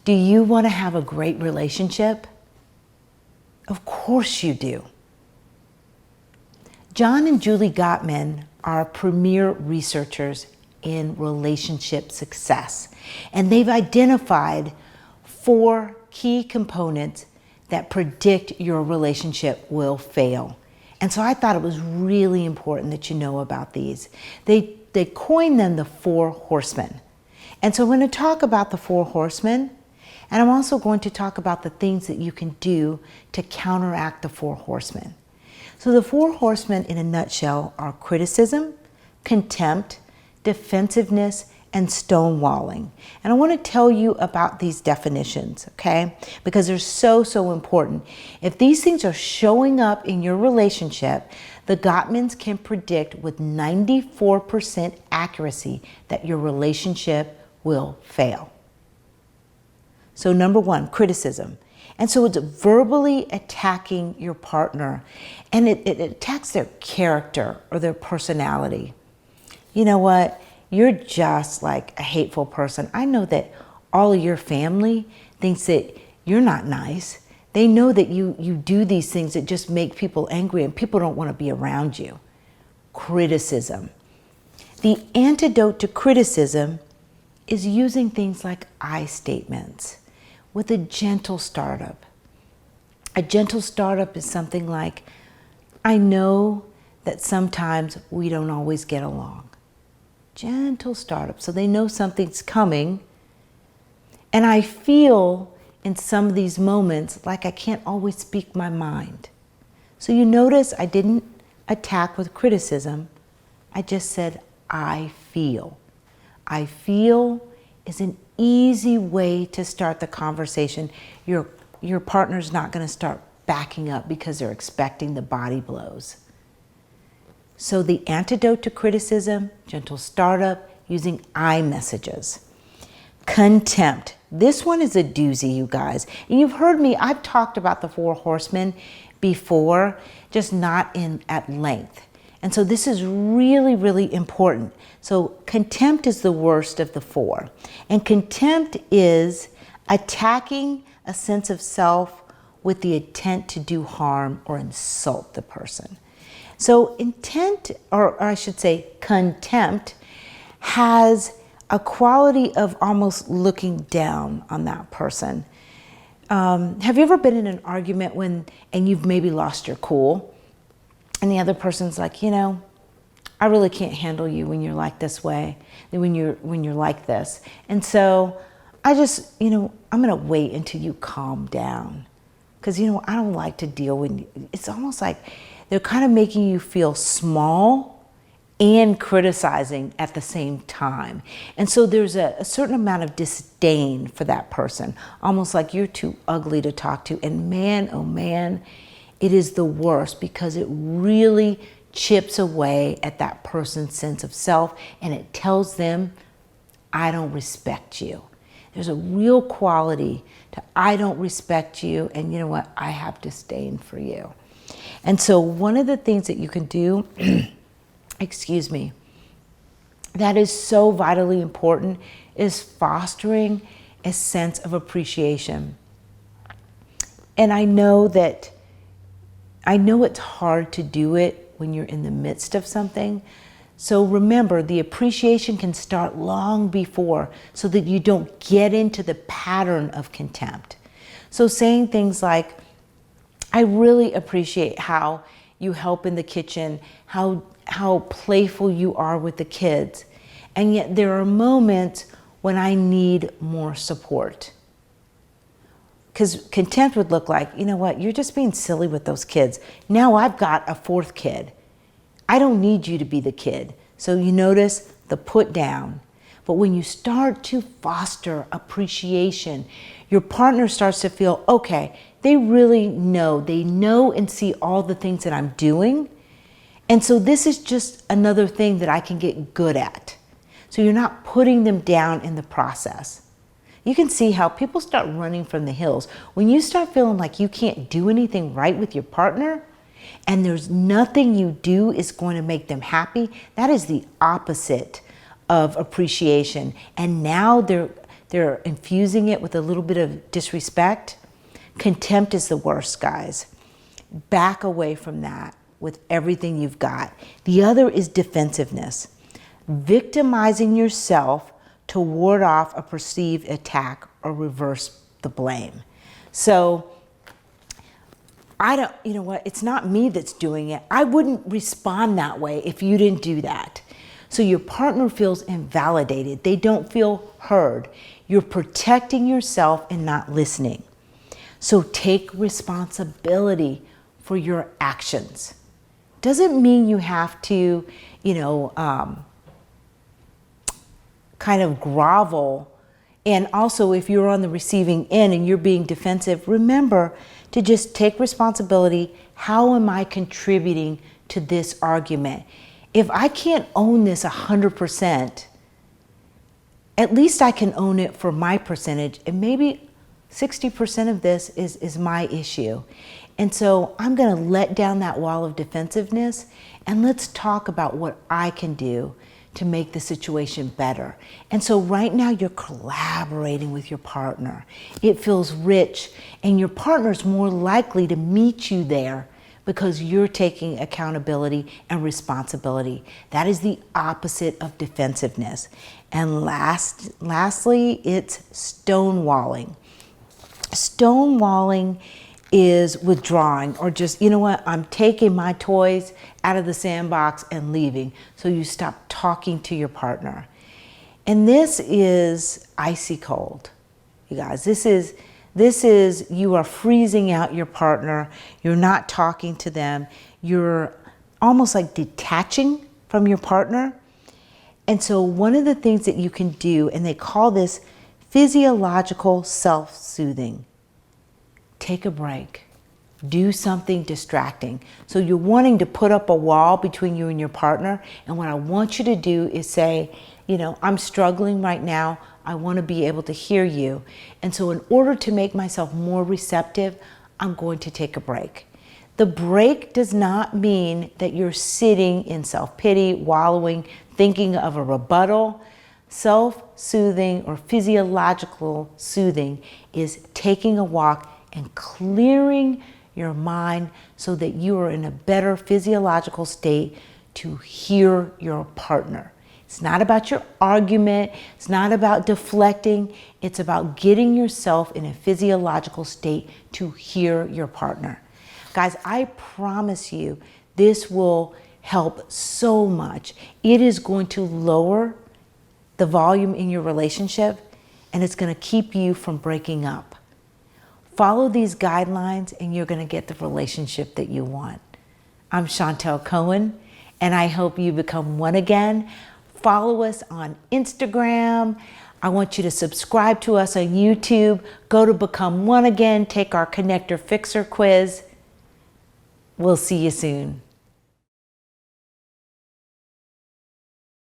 Do you want to have a great relationship? Of course you do. John and Julie Gottman are premier researchers in relationship success, and they've identified 4 key components that predict your relationship will fail. And so I thought it was really important that you know about these. They coined them the 4 horsemen. And so I'm going to talk about the 4 horsemen, and I'm also going to talk about the things that you can do to counteract the 4 horsemen. So the 4 horsemen in a nutshell are criticism, contempt, defensiveness, and stonewalling. And I want to tell you about these definitions, okay? Because they're so important. If these things are showing up in your relationship, the Gottmans can predict with 94% accuracy that your relationship will fail. So number 1, criticism. And so it's verbally attacking your partner, and it attacks their character or their personality. You know what? You're just like a hateful person. I know that all of your family thinks that you're not nice. They know that you do these things that just make people angry, and people don't want to be around you. Criticism. The antidote to criticism is using things like I statements with a gentle startup. A gentle startup is something like, I know that sometimes we don't always get along. Gentle startup, so they know something's coming. And I feel in some of these moments like I can't always speak my mind. So you notice I didn't attack with criticism. I just said, I feel. I feel is an easy way to start the conversation. Your partner's not going to start backing up because they're expecting the body blows. So the antidote to criticism, gentle startup, using I messages. Contempt. This one is a doozy, you guys. And you've heard me, I've talked about the 4 horsemen before, just not at length. And so this is really important. So contempt is the worst of the 4. And contempt is attacking a sense of self with the intent to do harm or insult the person. So contempt has a quality of almost looking down on that person. Have you ever been in an argument and you've maybe lost your cool, and the other person's like, I really can't handle you when you're like this way, when you're like this. And so I just, I'm going to wait until you calm down. Because, I don't like to deal with you. It's almost like they're kind of making you feel small and criticizing at the same time. And so there's a certain amount of disdain for that person, almost like you're too ugly to talk to. And man, oh man, it is the worst because it really chips away at that person's sense of self, and it tells them, I don't respect you. There's a real quality to I don't respect you, and you know what? I have disdain for you. And so one of the things that you can do, excuse me, that is so vitally important is fostering a sense of appreciation. And I know it's hard to do it when you're in the midst of something. So remember, the appreciation can start long before so that you don't get into the pattern of contempt. So saying things like, I really appreciate how you help in the kitchen, how playful you are with the kids. And yet there are moments when I need more support. Because contempt would look like, you know what, you're just being silly with those kids. Now I've got a 4th kid. I don't need you to be the kid. So you notice the put down. But when you start to foster appreciation, your partner starts to feel, okay, they really know. They know and see all the things that I'm doing. And so this is just another thing that I can get good at. So you're not putting them down in the process. You can see how people start running from the hills. When you start feeling like you can't do anything right with your partner, and there's nothing you do is going to make them happy, that is the opposite of appreciation. And now they're They're infusing it with a little bit of disrespect. Contempt is the worst, guys. Back away from that with everything you've got. The other is defensiveness. Victimizing yourself to ward off a perceived attack or reverse the blame. So you know what, it's not me that's doing it. I wouldn't respond that way if you didn't do that. So your partner feels invalidated. They don't feel heard. You're protecting yourself and not listening. So take responsibility for your actions. Doesn't mean you have to, kind of grovel. And also, if you're on the receiving end and you're being defensive, remember to just take responsibility. How am I contributing to this argument? If I can't own this 100%, at least I can own it for my percentage, and maybe 60% of this is my issue. And so I'm going to let down that wall of defensiveness, and let's talk about what I can do to make the situation better. And so right now you're collaborating with your partner. It feels rich, and your partner's more likely to meet you there because you're taking accountability and responsibility. That is the opposite of defensiveness. And lastly, it's stonewalling. Stonewalling is withdrawing, or just, you know what, I'm taking my toys out of the sandbox and leaving. So you stop talking to your partner. And this is icy cold, you guys. This is you are freezing out your partner. You're not talking to them. You're almost like detaching from your partner. And so one of the things that you can do, and they call this physiological self-soothing. Take a break. Do something distracting. So you're wanting to put up a wall between you and your partner. And what I want you to do is say, I'm struggling right now. I want to be able to hear you. And so in order to make myself more receptive, I'm going to take a break. The break does not mean that you're sitting in self-pity, wallowing, thinking of a rebuttal. Self-soothing or physiological soothing is taking a walk and clearing your mind so that you are in a better physiological state to hear your partner. It's not about your argument. It's not about deflecting. It's about getting yourself in a physiological state to hear your partner. Guys, I promise you this will help so much. It is going to lower the volume in your relationship, and it's going to keep you from breaking up. Follow these guidelines and you're going to get the relationship that you want. I'm Chantel Cohen, and I hope you become one again. Follow us on Instagram. I want you to subscribe to us on YouTube. Go to Become One Again. Take our Connector Fixer quiz. We'll see you soon.